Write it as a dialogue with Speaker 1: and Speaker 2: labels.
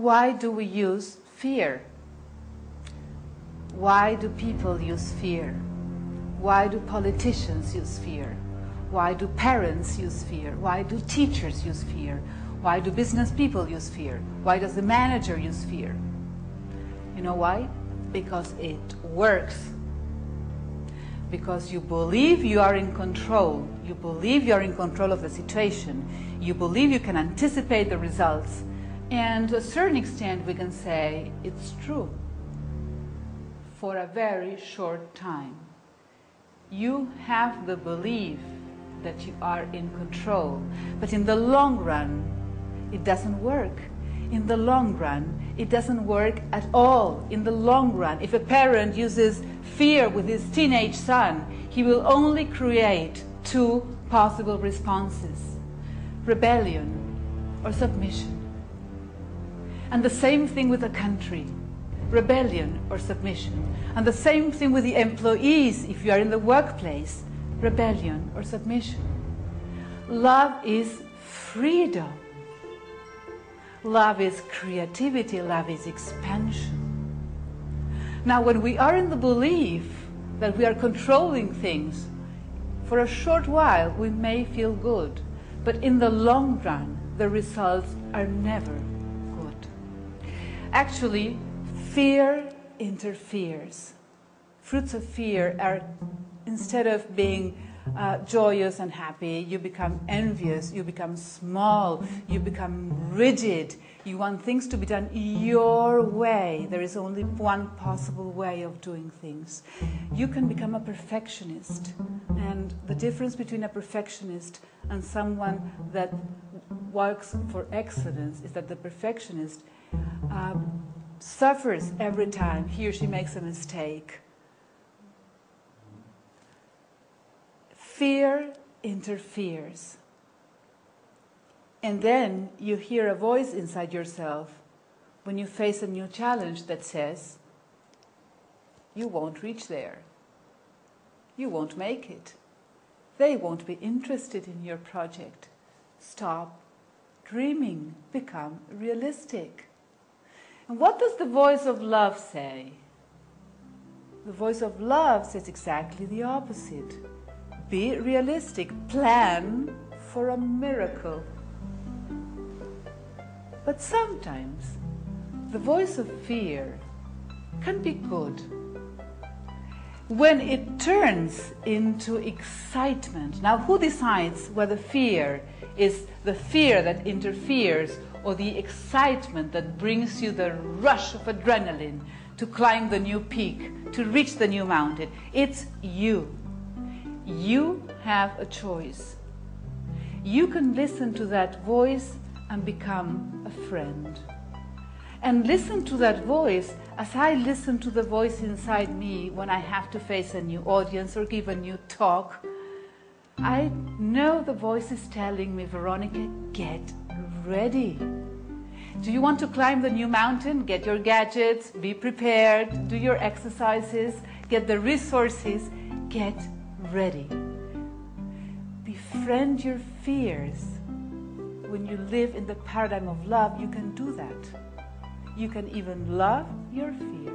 Speaker 1: Why do we use fear? Why do people use fear? Why do politicians use fear? Why do parents use fear? Why do teachers use fear? Why do business people use fear? Why does the manager use fear? You know why? Because it works. Because you believe you are in control. You believe you are in control of the situation. You believe you can anticipate the results. And to a certain extent, we can say it's true. For a very short time. You have the belief that you are in control. But in the long run, it doesn't work. In the long run, it doesn't work at all. In the long run, if a parent uses fear with his teenage son, he will only create two possible responses: rebellion or submission. And the same thing with a country, rebellion or submission. And the same thing with the employees, if you are in the workplace, rebellion or submission. Love is freedom. Love is creativity, love is expansion. Now, when we are in the belief that we are controlling things, for a short while we may feel good, but in the long run, the results are never good. Actually, fear interferes. Fruits of fear are, instead of being joyous and happy, you become envious, you become small, you become rigid. You want things to be done your way. There is only one possible way of doing things. You can become a perfectionist. And the difference between a perfectionist and someone that works for excellence is that the perfectionist suffers every time he or she makes a mistake. Fear interferes. And then you hear a voice inside yourself when you face a new challenge that says, you won't reach there. You won't make it. They won't be interested in your project. Stop dreaming. Become realistic. And what does the voice of love say? The voice of love says exactly the opposite. Be realistic. Plan for a miracle. But sometimes the voice of fear can be good. When it turns into excitement. Now, who decides whether fear is the fear that interferes or the excitement that brings you the rush of adrenaline to climb the new peak, to reach the new mountain? It's you. You have a choice. You can listen to that voice and become a friend. And listen to that voice as I listen to the voice inside me when I have to face a new audience or give a new talk. I know the voice is telling me, Veronica, get ready. Do you want to climb the new mountain? Get your gadgets, be prepared, do your exercises, get the resources, get ready. Befriend your fears. When you live in the paradigm of love, you can do that. You can even love your fear.